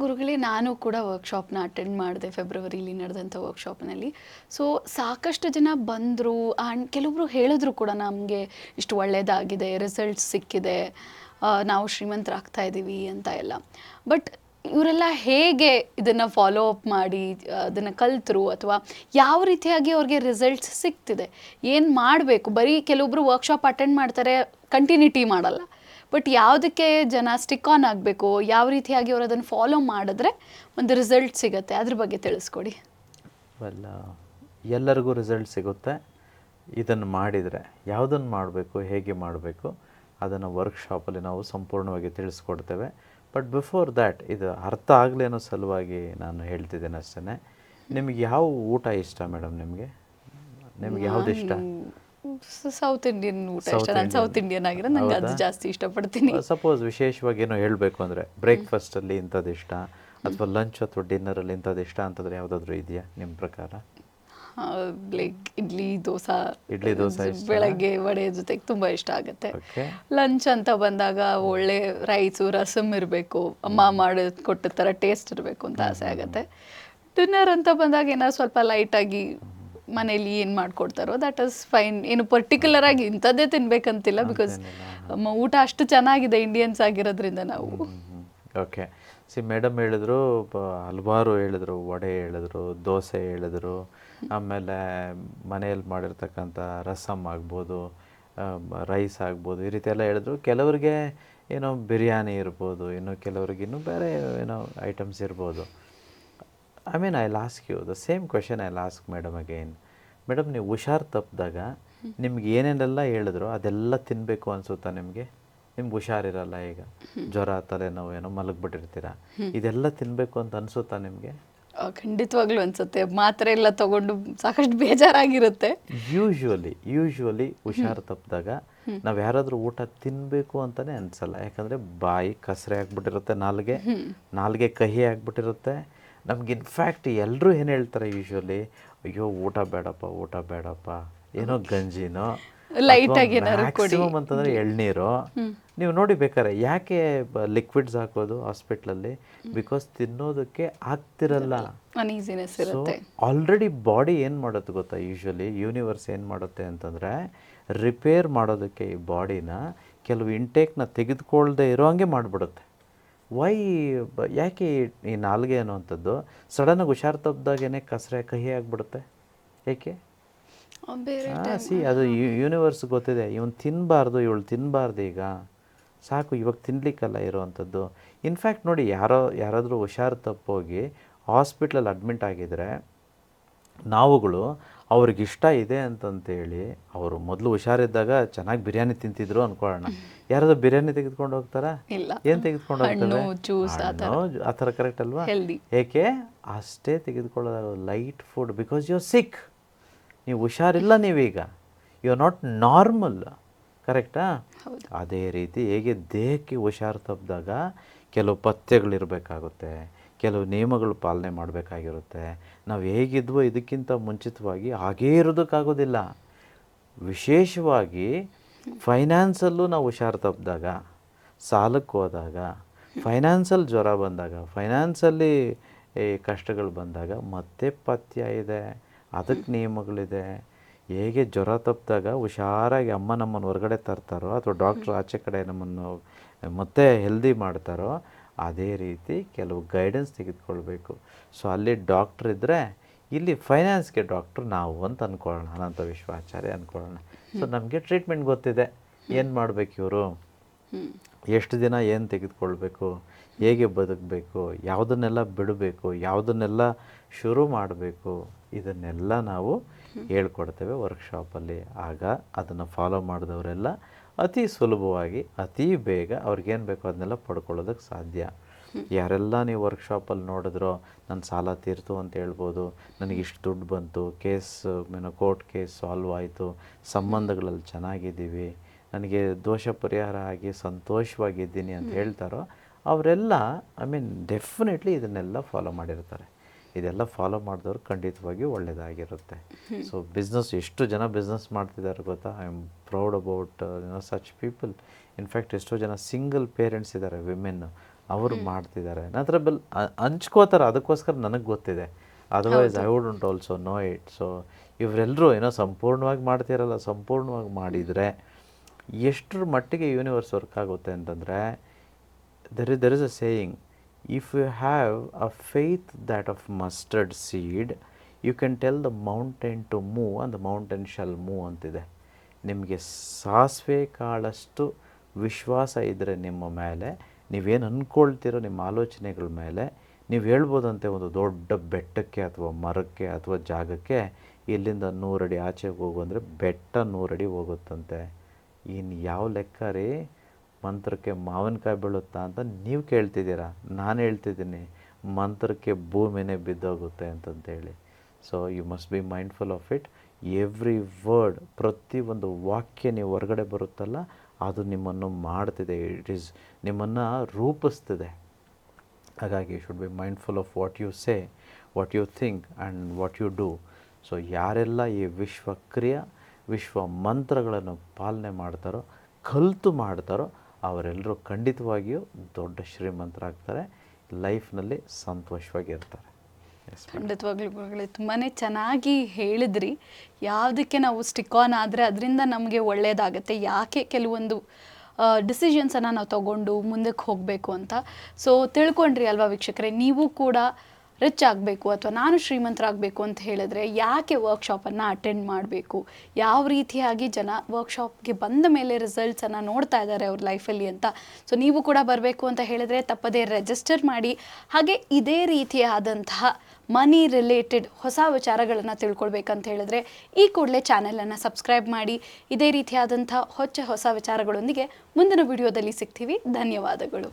ಗುರುಗಳೇ, ನಾನು ಕೂಡ ವರ್ಕ್‌ಶಾಪ್‌ನ ಅಟೆಂಡ್ ಮಾಡಿದೆ ಫೆಬ್ರವರಿಲಿ ನಡೆದಂಥ ವರ್ಕ್‌ಶಾಪ್‌ನಲ್ಲಿ. ಸೊ ಸಾಕಷ್ಟು ಜನ ಬಂದರು ಆ್ಯಂಡ್ ಕೆಲವೊಬ್ರು ಹೇಳಿದ್ರು ಕೂಡ ನಮಗೆ ಇಷ್ಟು ಒಳ್ಳೆಯದಾಗಿದೆ, ರಿಸಲ್ಟ್ಸ್ ಸಿಕ್ಕಿದೆ, ನಾವು ಶ್ರೀಮಂತರಾಗ್ತಾ ಇದ್ದೀವಿ ಅಂತ ಎಲ್ಲ. ಬಟ್ ಇವರೆಲ್ಲ ಹೇಗೆ ಇದನ್ನು ಫಾಲೋ ಅಪ್ ಮಾಡಿ ಅದನ್ನು ಕಲ್ತರು, ಅಥವಾ ಯಾವ ರೀತಿಯಾಗಿ ಅವ್ರಿಗೆ ರಿಸಲ್ಟ್ಸ್ ಸಿಗ್ತಿದೆ, ಏನು ಮಾಡಬೇಕು? ಬರೀ ಕೆಲವೊಬ್ರು ವರ್ಕ್‌ಶಾಪ್ ಅಟೆಂಡ್ ಮಾಡ್ತಾರೆ, ಕಂಟಿನ್ಯೂಟಿ ಮಾಡಲ್ಲ. ಬಟ್ ಯಾವುದಕ್ಕೆ ಜನ ಸ್ಟಿಕ್ ಆನ್ ಆಗಬೇಕು, ಯಾವ ರೀತಿಯಾಗಿ ಅವರು ಅದನ್ನು ಫಾಲೋ ಮಾಡಿದ್ರೆ ಒಂದು ರಿಸಲ್ಟ್ ಸಿಗುತ್ತೆ, ಅದ್ರ ಬಗ್ಗೆ ತಿಳಿಸ್ಕೊಡಿ. ವೆಲ್, ಎಲ್ಲರಿಗೂ ರಿಸಲ್ಟ್ ಸಿಗುತ್ತೆ ಇದನ್ನು ಮಾಡಿದರೆ. ಯಾವುದನ್ನು ಮಾಡಬೇಕು, ಹೇಗೆ ಮಾಡಬೇಕು, ಅದನ್ನು ವರ್ಕ್‌ಶಾಪಲ್ಲಿ ನಾವು ಸಂಪೂರ್ಣವಾಗಿ ತಿಳಿಸ್ಕೊಡ್ತೇವೆ. ಬಟ್ ಬಿಫೋರ್ ದ್ಯಾಟ್ ಇದು ಅರ್ಥ ಆಗಲಿ ಅನ್ನೋ ಸಲುವಾಗಿ ನಾನು ಹೇಳ್ತಿದ್ದೇನೆ ಅಷ್ಟೇ. ನಿಮಗೆ ಯಾವ ಊಟ ಇಷ್ಟ ಮೇಡಮ್? ನಿಮಗೆ ಯಾವ್ದು ಇಷ್ಟ? ಸೌತ್ ಇಂಡಿಯನ್ ಊಟ ಇಷ್ಟ. ನಾನು ಸೌತ್ ಇಂಡಿಯನ್ ಆಗಿರೋ ನಂಗೆ ಅದು ಜಾಸ್ತಿ ಇಷ್ಟಪಡ್ತೀನಿ. ಸಪೋಸ್ ವಿಶೇಷವಾಗಿ ಏನೋ ಹೇಳಬೇಕು ಅಂದರೆ ಬ್ರೇಕ್ಫಾಸ್ಟಲ್ಲಿ ಇಂಥದ್ದು ಇಷ್ಟ, ಅಥವಾ ಲಂಚ್ ಅಥವಾ ಡಿನ್ನರಲ್ಲಿ ಇಂಥದ್ದು ಇಷ್ಟ ಅಂತಂದರೆ ಯಾವುದಾದ್ರೂ ಇದೆಯಾ ನಿಮ್ಮ ಪ್ರಕಾರ? ಲೈಕ್ ಇಡ್ಲಿ ದೋಸೆ ಇಷ್ಟ, ಬೆಳಗ್ಗೆ ವಡೆ ಜೊತೆಗೆ ತುಂಬ ಇಷ್ಟ ಆಗುತ್ತೆ. ಓಕೆ. ಲಂಚ್ ಅಂತ ಬಂದಾಗ ಒಳ್ಳೆ ರೈಸು ರಸಮ್ ಇರಬೇಕು, ಅಮ್ಮ ಮಾಡಿ ಕೊಟ್ಟ ಥರ ಟೇಸ್ಟ್ ಇರಬೇಕು ಅಂತ ಆಸೆ ಆಗುತ್ತೆ. ಡಿನ್ನರ್ ಅಂತ ಬಂದಾಗ ಏನಾದ್ರು ಸ್ವಲ್ಪ ಲೈಟಾಗಿ ಮನೇಲಿ ಏನು ಮಾಡ್ಕೊಡ್ತಾರೋ ದಟ್ ಈಸ್ ಫೈನ್. ಏನು ಪರ್ಟಿಕ್ಯುಲರ್ ಆಗಿ ಇಂಥದ್ದೇ ತಿನ್ಬೇಕಂತಿಲ್ಲ, ಬಿಕಾಸ್ ಊಟ ಅಷ್ಟು ಚೆನ್ನಾಗಿದೆ ಇಂಡಿಯನ್ಸ್ ಆಗಿರೋದ್ರಿಂದ ನಾವು. ಓಕೆ. ಮೇಡಮ್ ಹೇಳಿದ್ರು, ಹಲವಾರು ಹೇಳಿದ್ರು, ವಡೆ ಹೇಳಿದ್ರು, ದೋಸೆ ಹೇಳಿದ್ರು, ಆಮೇಲೆ ಮನೆಯಲ್ಲಿ ಮಾಡಿರ್ತಕ್ಕಂಥ ರಸಮ್ ಆಗ್ಬೋದು, ರೈಸ್ ಆಗ್ಬೋದು, ಈ ರೀತಿ ಎಲ್ಲ ಹೇಳಿದ್ರು. ಕೆಲವರಿಗೆ ಏನೋ ಬಿರಿಯಾನಿ ಇರ್ಬೋದು, ಇನ್ನು ಕೆಲವ್ರಿಗೆ ಇನ್ನೂ ಬೇರೆ ಏನೋ ಐಟಮ್ಸ್ ಇರ್ಬೋದು. I mean I ask you the same question I ask madam again. Madam, ನೀವು ಹುಷಾರು ತಪ್ಪಿದಾಗ ನಿಮ್ಗೆ ಏನೇನೆಲ್ಲ ಹೇಳಿದ್ರು ಅದೆಲ್ಲ ತಿನ್ನಬೇಕು ಅನಿಸುತ್ತಾ ನಿಮಗೆ ಹುಷಾರಿರಲ್ಲ, ಈಗ ಜ್ವರ, ತಲೆನೋವು, ಏನೋ ಮಲಗಿಬಿಟ್ಟಿರ್ತೀರ, ಇದೆಲ್ಲ ತಿನ್ನಬೇಕು ಅಂತ ಅನಿಸುತ್ತಾ ನಿಮಗೆ? ಖಂಡಿತವಾಗ್ಲೂ ಅನ್ಸುತ್ತೆ. ಮಾತ್ರೆ ಎಲ್ಲ ತಗೊಂಡು ಸಾಕಷ್ಟು ಬೇಜಾರಾಗಿರುತ್ತೆ. ಯೂಶ್ವಲಿ ಹುಷಾರು ತಪ್ಪಿದಾಗ ನಾವು ಯಾರಾದರೂ ಊಟ ತಿನ್ನಬೇಕು ಅಂತಲೇ ಅನಿಸಲ್ಲ. ಯಾಕಂದರೆ ಬಾಯಿ ಕಸರೆ ಆಗಿಬಿಟ್ಟಿರುತ್ತೆ, ನಾಲ್ಗೆ ಕಹಿ ಆಗಿಬಿಟ್ಟಿರುತ್ತೆ ನಮ್ಗೆ. ಇನ್ಫ್ಯಾಕ್ಟ್ ಎಲ್ಲರೂ ಏನು ಹೇಳ್ತಾರೆ ಯೂಶ್ವಲಿ, ಅಯ್ಯೋ ಊಟ ಬೇಡಪ್ಪ, ಏನೋ ಗಂಜಿನೋ ಲೈಟಾಗಿ ಮ್ಯಾಕ್ಸಿಮಮ್ ಅಂತಂದರೆ ಎಳ್ನೀರು. ನೀವು ನೋಡಿ ಬೇಕಾರೆ ಯಾಕೆ ಲಿಕ್ವಿಡ್ಸ್ ಹಾಕೋದು ಹಾಸ್ಪಿಟ್ಲಲ್ಲಿ? ಬಿಕಾಸ್ ತಿನ್ನೋದಕ್ಕೆ ಆಗ್ತಿರಲ್ಲ. ಸೊ ಆಲ್ರೆಡಿ ಬಾಡಿ ಏನು ಮಾಡುತ್ತೆ ಗೊತ್ತಾ? ಯೂಶ್ವಲಿ ಯೂನಿವರ್ಸ್ ಏನು ಮಾಡುತ್ತೆ ಅಂತಂದರೆ ರಿಪೇರ್ ಮಾಡೋದಕ್ಕೆ ಈ ಬಾಡಿನ ಕೆಲವು ಇಂಟೇಕ್ನ ತೆಗೆದುಕೊಳ್ಳದೆ ಇರೋ ಹಂಗೆ ಮಾಡಿಬಿಡುತ್ತೆ. ಯಾಕೆ ಈ ನಾಲ್ಗೆ ಅನ್ನೋವಂಥದ್ದು ಸಡನ್ನಾಗಿ ಹುಷಾರು ತಪ್ಪಿದಾಗೇ ಕಸರೆ ಕಹಿ ಆಗಿಬಿಡುತ್ತೆ? ಏಕೆ? ಅದು ಯೂನಿವರ್ಸ್ ಗೊತ್ತಿದೆ, ಇವಳು ತಿನ್ನಬಾರ್ದು ಈಗ ಸಾಕು, ಇವಾಗ ತಿನ್ನಲಿಕ್ಕಲ್ಲ ಇರೋವಂಥದ್ದು. ಇನ್ಫ್ಯಾಕ್ಟ್ ನೋಡಿ, ಯಾರಾದರೂ ಹುಷಾರು ತಪ್ಪೋಗಿ ಹಾಸ್ಪಿಟ್ಲಲ್ಲಿ ಅಡ್ಮಿಟ್ ಆಗಿದರೆ ನಾವುಗಳು ಅವ್ರಿಗಿಷ್ಟ ಇದೆ ಅಂತಂತೇಳಿ, ಅವರು ಮೊದಲು ಹುಷಾರಿದ್ದಾಗ ಚೆನ್ನಾಗಿ ಬಿರಿಯಾನಿ ತಿಂತಿದ್ರು ಅಂದ್ಕೊಳ್ಳೋಣ, ಯಾರಾದರೂ ಬಿರಿಯಾನಿ ತೆಗೆದುಕೊಂಡು ಹೋಗ್ತಾರಾ? ಏನು ತೆಗೆದುಕೊಂಡು ಹೋಗ್ತಾರೆ? ಆ ಥರ ಕರೆಕ್ಟ್ ಅಲ್ವಾ? ಏಕೆ? ಅಷ್ಟೇ ತೆಗೆದುಕೊಳ್ಳೋದಾಗ light food, because you are sick. ನೀವು ಹುಷಾರಿಲ್ಲ, ನೀವೀಗ ಯು ಆರ್ ನಾಟ್ ನಾರ್ಮಲ್, ಕರೆಕ್ಟಾ? ಅದೇ ರೀತಿ ಹೇಗೆ ದೇಹಕ್ಕೆ ಹುಷಾರು ತಪ್ಪಿದಾಗ ಕೆಲವು ಪಥ್ಯಗಳಿರಬೇಕಾಗುತ್ತೆ, ಕೆಲವು ನಿಯಮಗಳು ಪಾಲನೆ ಮಾಡಬೇಕಾಗಿರುತ್ತೆ. ನಾವು ಹೇಗಿದ್ವೋ ಇದಕ್ಕಿಂತ ಮುಂಚಿತವಾಗಿ ಹಾಗೇ ಇರೋದಕ್ಕಾಗೋದಿಲ್ಲ. ವಿಶೇಷವಾಗಿ ಫೈನಾನ್ಸಲ್ಲೂ ನಾವು ಹುಷಾರು ತಪ್ಪಿದಾಗ, ಸಾಲಕ್ಕೆ ಹೋದಾಗ, ಫೈನಾನ್ಸಲ್ಲಿ ಜ್ವರ ಬಂದಾಗ, ಫೈನಾನ್ಸಲ್ಲಿ ಕಷ್ಟಗಳು ಬಂದಾಗ ಮತ್ತೆ ಪಥ್ಯ ಇದೆ, ಅದಕ್ಕೆ ನಿಯಮಗಳಿದೆ. ಹೇಗೆ ಜ್ವರ ತಪ್ಪಿದಾಗ ಹುಷಾರಾಗಿ ಅಮ್ಮ ನಮ್ಮನ್ನು ಹೊರಗಡೆ ತರ್ತಾರೋ, ಅಥವಾ ಡಾಕ್ಟ್ರು ಆಚೆ ಕಡೆ ನಮ್ಮನ್ನು ಮತ್ತೆ ಹೆಲ್ದಿ ಮಾಡ್ತಾರೋ, ಅದೇ ರೀತಿ ಕೆಲವು ಗೈಡೆನ್ಸ್ ತೆಗೆದುಕೊಳ್ಬೇಕು. ಸೊ ಅಲ್ಲಿ ಡಾಕ್ಟ್ರ್ ಇದ್ದರೆ ಇಲ್ಲಿ ಫೈನಾನ್ಸ್ಗೆ ಡಾಕ್ಟ್ರು ನಾವು ಅಂತ ಅಂದ್ಕೊಳ್ಳೋಣ, ಅನಂತ ವಿಶ್ವಾಚಾರ್ಯ ಅಂದ್ಕೊಳ್ಳೋಣ. ಸೊ ನಮಗೆ ಟ್ರೀಟ್ಮೆಂಟ್ ಗೊತ್ತಿದೆ, ಏನು ಮಾಡಬೇಕು ಇವರು, ಎಷ್ಟು ದಿನ ಏನು ತೆಗೆದುಕೊಳ್ಬೇಕು, ಹೇಗೆ ಬದುಕಬೇಕು, ಯಾವುದನ್ನೆಲ್ಲ ಬಿಡಬೇಕು, ಯಾವುದನ್ನೆಲ್ಲ ಶುರು ಮಾಡಬೇಕು, ಇದನ್ನೆಲ್ಲ ನಾವು ಹೇಳ್ಕೊಡ್ತೇವೆ ವರ್ಕ್ಶಾಪಲ್ಲಿ. ಆಗ ಅದನ್ನು ಫಾಲೋ ಮಾಡಿದವರೆಲ್ಲ ಅತಿ ಸುಲಭವಾಗಿ, ಅತಿ ಬೇಗ ಅವ್ರಿಗೇನು ಬೇಕೋ ಅದನ್ನೆಲ್ಲ ಪಡ್ಕೊಳ್ಳೋದಕ್ಕೆ ಸಾಧ್ಯ. ಯಾರೆಲ್ಲ ನೀವು ವರ್ಕ್ಶಾಪಲ್ಲಿ ನೋಡಿದ್ರೋ ನನ್ನ ಸಾಲ ತೀರ್ತು ಅಂತ ಹೇಳ್ಬೋದು, ನನಗಿಷ್ಟು ದುಡ್ಡು ಬಂತು, ಕೋರ್ಟ್ ಕೇಸ್ ಸಾಲ್ವ್ ಆಯಿತು, ಸಂಬಂಧಗಳಲ್ಲಿ ಚೆನ್ನಾಗಿದ್ದೀವಿ, ನನಗೆ ದೋಷ ಪರಿಹಾರ ಆಗಿ ಸಂತೋಷವಾಗಿದ್ದೀನಿ ಅಂತ ಹೇಳ್ತಾರೋ ಅವರೆಲ್ಲ ಡೆಫಿನೆಟ್ಲಿ ಇದನ್ನೆಲ್ಲ ಫಾಲೋ ಮಾಡಿರ್ತಾರೆ. ಇದೆಲ್ಲ ಫಾಲೋ ಮಾಡಿದವ್ರು ಖಂಡಿತವಾಗಿ ಒಳ್ಳೆಯದಾಗಿರುತ್ತೆ. ಸೊ ಎಷ್ಟು ಜನ ಬಿಸ್ನೆಸ್ ಮಾಡ್ತಿದ್ದಾರೆ ಗೊತ್ತಾ? I am proud about such people. In fact ಎಷ್ಟೋ ಜನ ಸಿಂಗಲ್ ಪೇರೆಂಟ್ಸ್ ಇದ್ದಾರೆ, ವಿಮೆನ್ನು, ಅವರು ಮಾಡ್ತಿದ್ದಾರೆ ನಂತರ ಹಂಚ್ಕೋತಾರೆ, ಅದಕ್ಕೋಸ್ಕರ ನನಗೆ ಗೊತ್ತಿದೆ. Otherwise I wouldn't also know it. So ಇವರೆಲ್ಲರೂ ಏನೋ ಸಂಪೂರ್ಣವಾಗಿ ಮಾಡ್ತಿರಲ್ಲ, ಸಂಪೂರ್ಣವಾಗಿ ಮಾಡಿದರೆ ಎಷ್ಟರ ಮಟ್ಟಿಗೆ ಯೂನಿವರ್ಸ್ ವರ್ಕ್ ಆಗುತ್ತೆ ಅಂತಂದರೆ, there is a saying, if you have a faith that of mustard seed, you can tell the mountain to move and the mountain shall move ಅಂತಿದೆ. ನಿಮಗೆ ಸಾಸಿವೆ ಕಾಳಷ್ಟು ವಿಶ್ವಾಸ ಇದ್ದರೆ ನಿಮ್ಮ ಮೇಲೆ, ನೀವೇನು ಅಂದ್ಕೊಳ್ತೀರೋ ನಿಮ್ಮ ಆಲೋಚನೆಗಳ ಮೇಲೆ, ನೀವು ಹೇಳ್ಬೋದಂತೆ ಒಂದು ದೊಡ್ಡ ಬೆಟ್ಟಕ್ಕೆ ಅಥವಾ ಮರಕ್ಕೆ ಅಥವಾ ಜಾಗಕ್ಕೆ ಇಲ್ಲಿಂದ 100 ಅಡಿ ಆಚೆಗೆ ಹೋಗು ಅಂದರೆ ಬೆಟ್ಟ 100 ಅಡಿ ಹೋಗುತ್ತಂತೆ. ಇನ್ನು ಯಾವ ಲೆಕ್ಕ ರೀ, ಮಂತ್ರಕ್ಕೆ ಮಾವಿನಕಾಯಿ ಬೀಳುತ್ತಾ ಅಂತ ನೀವು ಕೇಳ್ತಿದ್ದೀರಾ, ನಾನು ಹೇಳ್ತಿದ್ದೀನಿ ಮಂತ್ರಕ್ಕೆ ಭೂಮಿನೇ ಬಿದ್ದೋಗುತ್ತೆ ಅಂತಂತೇಳಿ. So you must be mindful of it. Every word, ಪ್ರತಿಯೊಂದು ವಾಕ್ಯ ನೀವು ಹೊರಗಡೆ ಬರುತ್ತಲ್ಲ, ಅದು ನಿಮ್ಮನ್ನು ಮಾಡ್ತಿದೆ, ಇಟ್ ಈಸ್ ನಿಮ್ಮನ್ನು ರೂಪಿಸ್ತಿದೆ. ಹಾಗಾಗಿ you should be mindful of what you say, what you think and what you do. So ಯಾರೆಲ್ಲ ಈ ವಿಶ್ವಕ್ರಿಯೆ ವಿಶ್ವ ಮಂತ್ರಗಳನ್ನು ಪಾಲನೆ ಮಾಡ್ತಾರೋ, ಕಲಿತು ಮಾಡ್ತಾರೋ, ಅವರೆಲ್ಲರೂ ಖಂಡಿತವಾಗಿಯೂ ದೊಡ್ಡ ಶ್ರೀಮಂತರಾಗ್ತಾರೆ, ಲೈಫ್ನಲ್ಲಿ ಸಂತೋಷವಾಗಿರ್ತಾರೆ. ಖಂಡಿತವಾಗ್ಲೂ ಗುರುಗಳೇ, ತುಂಬಾ ಚೆನ್ನಾಗಿ ಹೇಳಿದ್ರಿ. ಯಾವುದಕ್ಕೆ ನಾವು ಸ್ಟಿಕ್ ಆನ್ ಆದರೆ ಅದರಿಂದ ನಮಗೆ ಒಳ್ಳೆಯದಾಗುತ್ತೆ, ಯಾಕೆ ಕೆಲವೊಂದು ಡಿಸಿಷನ್ಸನ್ನು ನಾವು ತಗೊಂಡು ಮುಂದಕ್ಕೆ ಹೋಗಬೇಕು ಅಂತ. ಸೊ ತಿಳ್ಕೊಂಡ್ರಿ ಅಲ್ವಾ ವೀಕ್ಷಕರೇ, ನೀವು ಕೂಡ ರಿಚ್ ಆಗಬೇಕು ಅಥವಾ ನಾನು ಶ್ರೀಮಂತರಾಗಬೇಕು ಅಂತ ಹೇಳಿದ್ರೆ ಯಾಕೆ ವರ್ಕ್ಶಾಪನ್ನು ಅಟೆಂಡ್ ಮಾಡಬೇಕು, ಯಾವ ರೀತಿಯಾಗಿ ಜನ ವರ್ಕ್ಶಾಪ್ಗೆ ಬಂದ ಮೇಲೆ ರಿಸಲ್ಟ್ಸನ್ನು ನೋಡ್ತಾ ಇದ್ದಾರೆ ಅವ್ರ ಲೈಫಲ್ಲಿ ಅಂತ. ಸೊ ನೀವು ಕೂಡ ಬರಬೇಕು ಅಂತ ಹೇಳಿದರೆ ತಪ್ಪದೇ ರಿಜಿಸ್ಟರ್ ಮಾಡಿ. ಹಾಗೆ ಇದೇ ರೀತಿಯಾದಂತಹ ಮನಿ ರಿಲೇಟೆಡ್ ಹೊಸ ವಿಚಾರಗಳನ್ನು ತಿಳ್ಕೊಳ್ಬೇಕಂತ ಹೇಳಿದ್ರೆ ಈ ಕೂಡಲೇ ಚಾನೆಲನ್ನು ಸಬ್ಸ್ಕ್ರೈಬ್ ಮಾಡಿ. ಇದೇ ರೀತಿಯಾದಂಥ ಹೊಸ ವಿಚಾರಗಳೊಂದಿಗೆ ಮುಂದಿನ ವಿಡಿಯೋದಲ್ಲಿ ಸಿಗ್ತೀವಿ. ಧನ್ಯವಾದಗಳು.